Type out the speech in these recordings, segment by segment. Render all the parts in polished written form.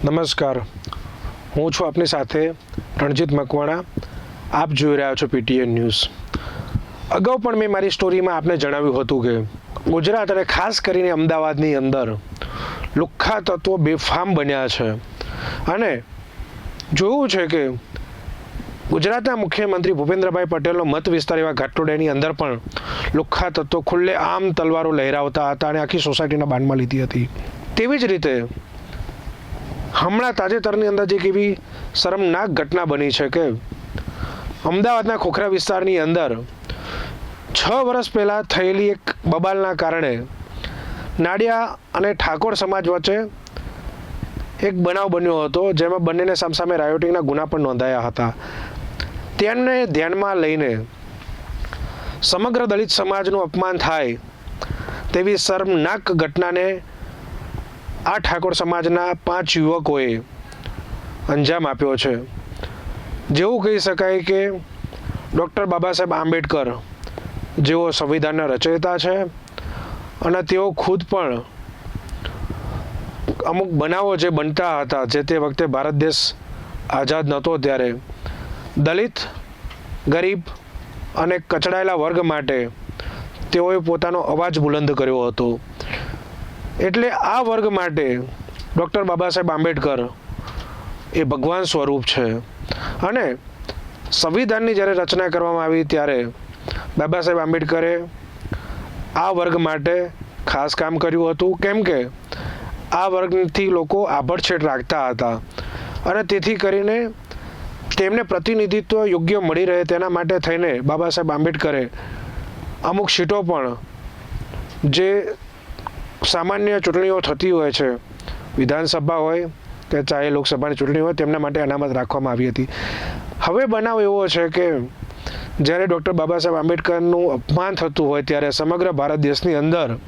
નમસ્કાર, હું છું આપની સાથે રણજીત મકવાણા. આપ જોઈ રહ્યા છો પીટીએન ન્યૂઝ. અગાઉ પણ મેં મારી સ્ટોરીમાં આપને જણાવ્યું હતું કે ગુજરાત અને ખાસ કરીને અમદાવાદની અંદર લુખ્ખા તત્વો બેફામ બન્યા છે અને જોયું છે કે ગુજરાતના મુખ્યમંત્રી ભૂપેન્દ્રભાઈ પટેલનો મત વિસ્તાર એવા ઘાટલોડિયાની અંદર પણ લુખ્ખા તત્વો ખુલ્લે આમ તલવારો લહેરાવતા હતા અને આખી સોસાયટીના બાનમાં લીધી હતી. તેવી જ રીતે હમણાં તાજેતરની અંદર જે એવી શરમનાક ઘટના બની છે કે અમદાવાદના ખોખરા વિસ્તારની અંદર 6 વર્ષ પહેલાં થયેલી એક બબાલના કારણે નાડિયા અને ઠાકોર સમાજ વચ્ચે એક બનાવ બન્યો હતો, જેમાં બંનેને સામસામે રાયોટિંગના ગુના પણ નોંધાયા હતા. તેને ધ્યાનમાં લઈને સમગ્ર દલિત સમાજનું અપમાન થાય તેવી શરમનાક ઘટનાને આ ઠાકોર સમાજના 5 યુવકોએ અંજામ આપ્યો છે. જેવું કહી શકાય કે ડૉક્ટર બાબા સાહેબ આંબેડકર જેઓ સંવિધાનના રચયિતા છે અને તેઓ ખુદ પણ અમુક બનાવો જે બનતા હતા, જે તે વખતે ભારત દેશ આઝાદ નહોતો ત્યારે દલિત, ગરીબ અને કચડાયેલા વર્ગ માટે તેઓએ પોતાનો અવાજ બુલંદ કર્યો હતો. એટલે આ વર્ગ માટે ડૉક્ટર બાબા સાહેબ આંબેડકર એ ભગવાન સ્વરૂપ છે અને સંવિધાનની જ્યારે રચના કરવામાં આવી ત્યારે બાબા સાહેબ આંબેડકરે આ વર્ગ માટે ખાસ કામ કર્યું હતું, કેમ કે આ વર્ગથી લોકો આભડછેટ રાખતા હતા અને તેથી કરીને તેમને પ્રતિનિધિત્વ યોગ્ય મળી રહે તેના માટે થઈને બાબા સાહેબ આંબેડકરે અમુક સીટો પણ જે સામાન્ય ચૂંટણીઓ થતી હોય છે, વિધાનસભા હોય કે ચાહે લોકસભાની ચૂંટણી હોય, તેમના માટે અનામત રાખવામાં આવી હતી. હવે બનાવ એવો છે કે જ્યારે ડૉક્ટર બાબા સાહેબ આંબેડકરનું અપમાન થતું હોય ત્યારે સમગ્ર ભારત દેશની અંદર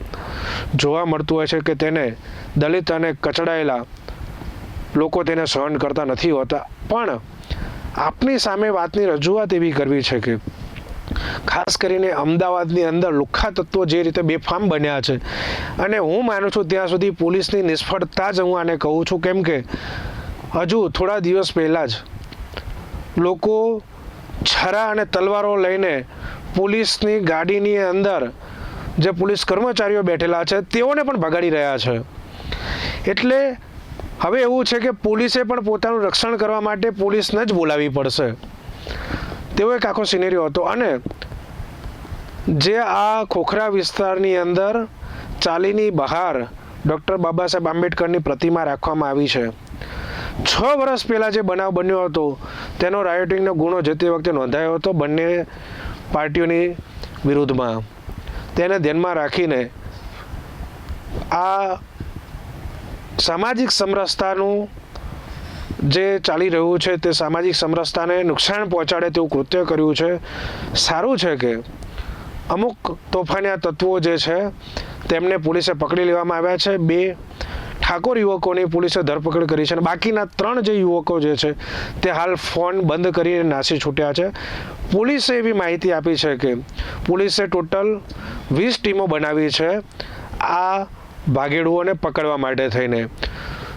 જોવા મળતું હોય છે કે તેને દલિત અને કચડાયેલા લોકો તેને સહન કરતા નથી હોતા. પણ આપની સામે વાતની રજૂઆત એવી કરવી છે કે ખાસ કરીને અમદાવાદની અંદર લુખ્ખા તત્વો જે રીતે બેફામ બન્યા છે અને હું માનું છું ત્યાં સુધી પોલીસની નિષ્ફળતા જ હું આને કહું છું, કેમ કે હજુ થોડા દિવસ પહેલાં જ લોકો છરા અને તલવારો લઈને પોલીસની ગાડીની અંદર જે પોલીસ કર્મચારીઓ બેઠેલા છે તેઓને પણ ભગાડી રહ્યા છે. એટલે હવે એવું છે કે પોલીસે પણ પોતાનું રક્ષણ કરવા માટે પોલીસને જ બોલાવવી પડશે. તેવો એક આખો સિનેરિયો હતો અને જે આ ખોખરા વિસ્તારની અંદર ચાલીની બહાર ડૉક્ટર બાબા સાહેબ આંબેડકરની પ્રતિમા રાખવામાં આવી છે. 6 વર્ષ પહેલાં જે બનાવ બન્યો હતો તેનો રાયોટિંગનો ગુનો જે તે વખતે નોંધાયો હતો બંને પાર્ટીઓની વિરુદ્ધમાં. તેને ધ્યાનમાં રાખીને આ સામાજિક સમરસતાનું જે ચાલી રહ્યું છે તે સામાજિક સમરસતાને નુકસાન પહોંચાડે તેવું કૃત્ય કર્યું છે. સારું છે કે અમુક તોફાનિયા તત્વો જે છે તેમને પોલીસે પકડી લેવામાં આવ્યા છે. 2 ઠાકોર યુવકોની પોલીસે ધરપકડ કરી છે અને બાકીના 3 જે યુવકો જે છે તે હાલ ફોન બંધ કરીને નાસી છૂટ્યા છે. પોલીસે એવી માહિતી આપી છે કે પોલીસે ટોટલ 20 ટીમો બનાવી છે આ ભાગેડુઓને પકડવા માટે થઈને.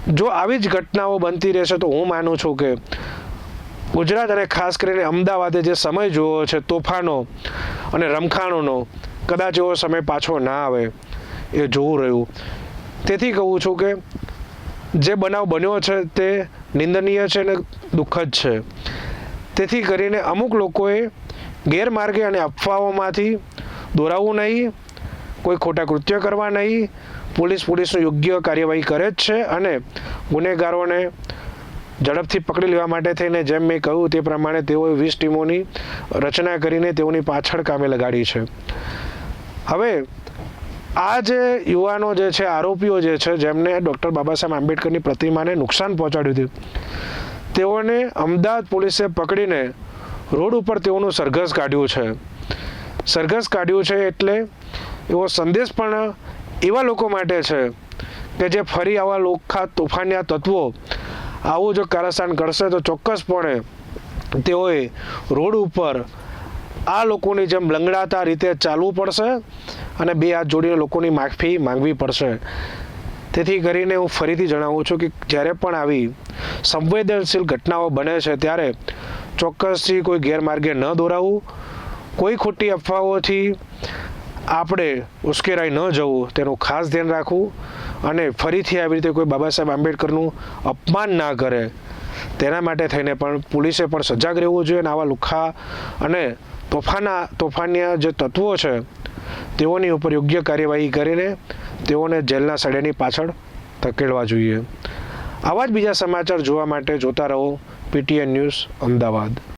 જો આવી જ ઘટનાઓ બનતી રહેશે તો હું માનું છું કે ગુજરાત અને ખાસ કરીને અમદાવાદે જે સમય જોયો છે તોફાનો અને રમખાણોનો, કદાચ એવો સમય પાછો ના આવે એ જોવું રહ્યું. તેથી કહું છું કે જે બનાવ બન્યો છે તે નિંદનીય છે અને દુઃખદ છે. તેથી કરીને અમુક લોકોએ ગેરમાર્ગે અને અફવાઓમાંથી દોરાવવું નહીં, કોઈ ખોટા કૃત્ય કરવા નહીં. પોલીસનું યોગ્ય કાર્યવાહી કરે જ છે અને ગુનેગારોને ઝડપથી પકડી લેવા માટે થઈને જેમ મેં કહ્યું તે પ્રમાણે તેઓએ 20 ટીમોની રચના કરીને તેઓની પાછળ કામે લગાડી છે. હવે આ જે યુવાનો જે છે, આરોપીઓ જે છે, જેમને ડૉક્ટર બાબા સાહેબ આંબેડકરની પ્રતિમાને નુકસાન પહોંચાડ્યું હતું, તેઓને અમદાવાદ પોલીસે પકડીને રોડ ઉપર તેઓનું સરઘસ કાઢ્યું છે. સરઘસ કાઢ્યું છે એટલે એવો સંદેશ પણ એવા લોકો માટે છે કે જે ફરી આવા લુખ્ખા તોફાનિયા તત્વો આવું જો કારસ્તાન કરશે તો ચોક્કસપણે તેઓએ રોડ ઉપર આ લોકોની જેમ લંગડાતા રીતે ચાલવું પડશે અને 2 હાથ જોડીને લોકોની માફી માંગવી પડશે. તેથી કરીને હું ફરીથી જણાવું છું કે જ્યારે પણ આવી સંવેદનશીલ ઘટનાઓ બને છે ત્યારે ચોક્કસથી કોઈ ગેરમાર્ગે ન દોરાવું, કોઈ ખોટી અફવાઓથી આપણે ઉશ્કેરાઈ ન જવું તેનું ખાસ ધ્યાન રાખવું અને ફરીથી આવી રીતે કોઈ બાબા સાહેબ આંબેડકરનું અપમાન ના કરે તેના માટે થઈને પણ પોલીસે પણ સજાગ રહેવું જોઈએ અને આવા લુખ્ખા અને તોફાનિયા જે તત્વો છે તેઓની ઉપર યોગ્ય કાર્યવાહી કરીને તેઓને જેલના સળિયાની પાછળ ધકેલવા જોઈએ. આવા જ બીજા સમાચાર જોવા માટે જોતા રહો PTN ન્યૂઝ અમદાવાદ.